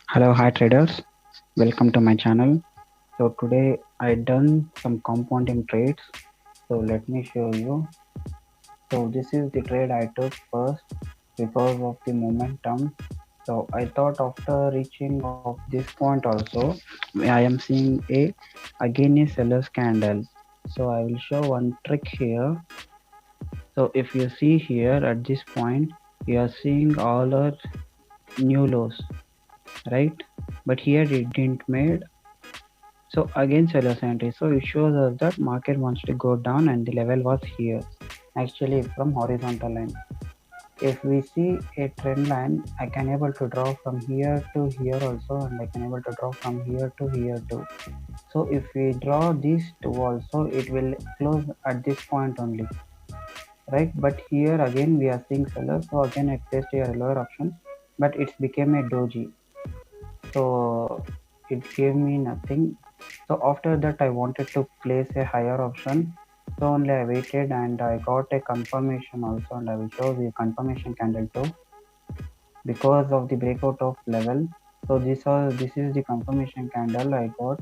Hello, hi traders. Welcome to my channel. So today I done some compounding trades. So let me show you. So this is the trade I took first because of the momentum. So I thought after reaching of this point also, I am seeing again a seller's candle. So I will show one trick here. So if you see here at this point, you are seeing all our new lows, right? But here it didn't made. So again sellers entry. So it shows us that market wants to go down and the level was here. Actually from horizontal line. If we see a trend line, I can able to draw from here to here also, and I can able to draw from here to here too. So if we draw these two also, it will close at this point only, right? But here again we are seeing sellers. So again I placed here a lower option, but it's became a doji. So it gave me nothing. So after that I wanted to place a higher option, so only I waited and I got a confirmation also, and I will show the confirmation candle too because of the breakout of level. So this is the confirmation candle I got.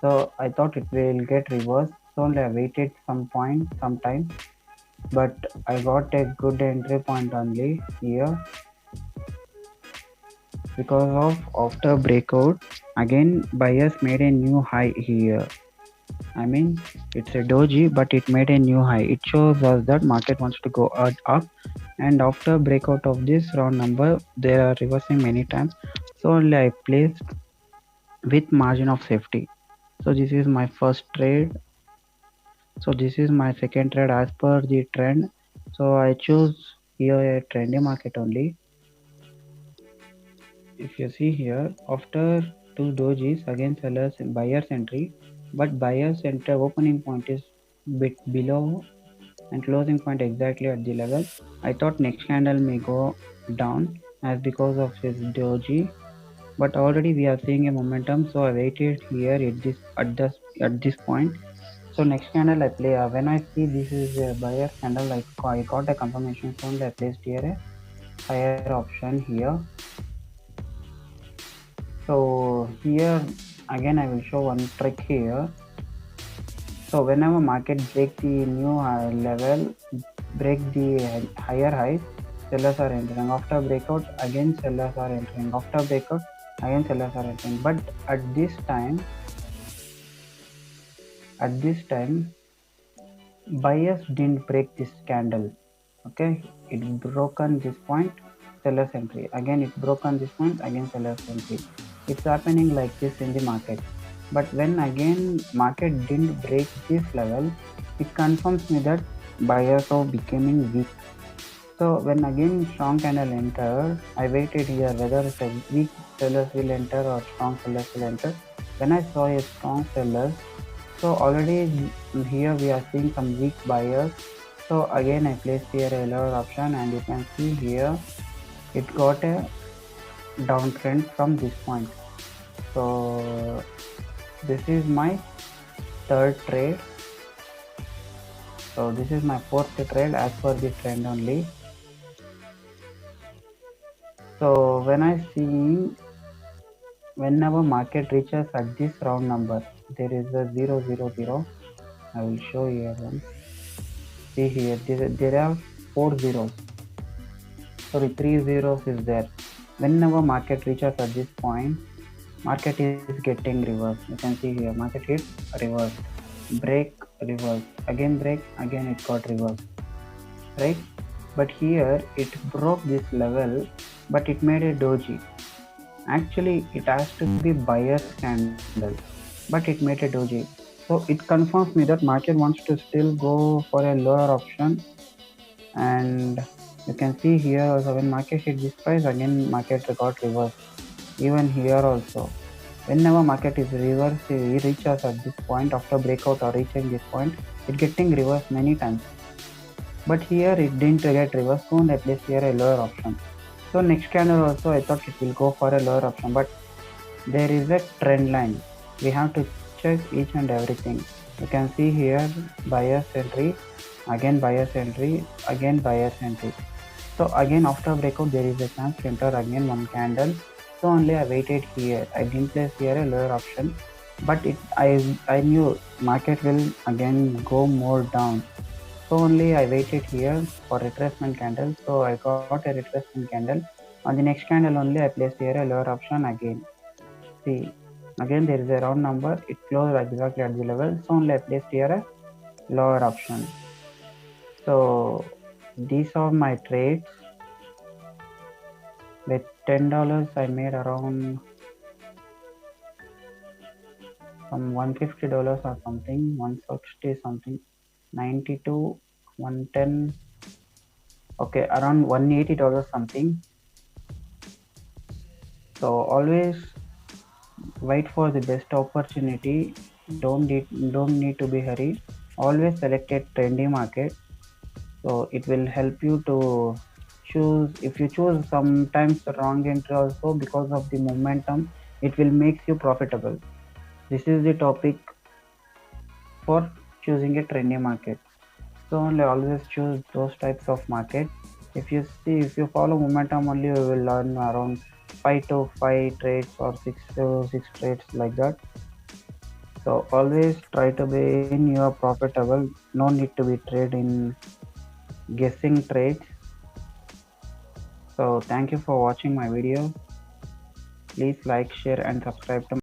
So I thought it will get reversed, so only I waited some time, but I got a good entry point only here because of after breakout again buyers made a new high here. I mean, it's a doji, but it made a new high. It shows us that market wants to go up, and after breakout of this round number, they are reversing many times. So only I placed with margin of safety. So this is my first trade. So this is my second trade as per the trend. So I choose here a trendy market only. If you see here, after two dojis again sellers buyers entry, but buyers enter opening point is bit below and closing point exactly at the level. I thought next candle may go down as because of his doji, but already we are seeing a momentum, so I waited here at this point. So next candle I play when I see this is a buyer candle, like I got a confirmation, so I placed here a higher option here. So here again I will show one trick here. So whenever market break the new level, break the higher highs, sellers are entering. After breakout, again sellers are entering. After breakout, again sellers are entering. But at this time, buyers didn't break this candle. Okay, it broken this point, sellers entry. Again, it broken this point, again sellers entry. It's happening like this in the market. But when again market didn't break this level, it confirms me that buyers are becoming weak. So when again strong candle enter, I waited here whether weak sellers will enter or strong sellers will enter. When I saw a strong sellers, so already here we are seeing some weak buyers. So again I placed here a lower option, and you can see here it got a downtrend from this point. So this is my third trade. So this is my fourth trade as per the trend only. So when I see whenever market reaches at this round number, there is a 000. I will show you here once. See here, there are four zeros. Sorry, three zeros is there. Whenever market reaches at this point, market is getting reversed. You can see here, market hits reverse, break, reverse, again break, again it got reversed, right? But here it broke this level, but it made a doji. Actually, it has to be buyer's candle, but it made a doji. So it confirms me that market wants to still go for a lower option, and you can see here also when market hit this price, again market got reversed. Even here also, whenever market is reversed, it reaches at this point after breakout or reaching this point, it getting reversed many times. But here it didn't get reversed, so I placed here a lower option. So next candle also I thought it will go for a lower option, but there is a trend line. We have to check each and everything. You can see here buyer's entry, again buyer's entry, again buyer's entry. So again after breakout there is a chance to enter again one candle. So only I waited here. I didn't place here a lower option, but I knew market will again go more down. So only I waited here for retracement candle. So I got a retracement candle. On the next candle only I placed here a lower option again. See, again there is a round number. It closed exactly at the level. So only I placed here a lower option. So these are my trades. With $10 I made around some $150 or something, 160 something, 92, 110, okay, around $180 something. So always wait for the best opportunity. Don't need to be hurried. Always select a trendy market. So it will help you to choose. If you choose sometimes the wrong entry also because of the momentum, it will makes you profitable. This is the topic for choosing a trendy market. So only always choose those types of market. If you follow momentum only, you will learn around 5 to 5 trades or 6 to 6 trades like that. So always try to be in your profitable. No need to be trade in guessing trades. So thank you for watching my video. Please like, share, and subscribe to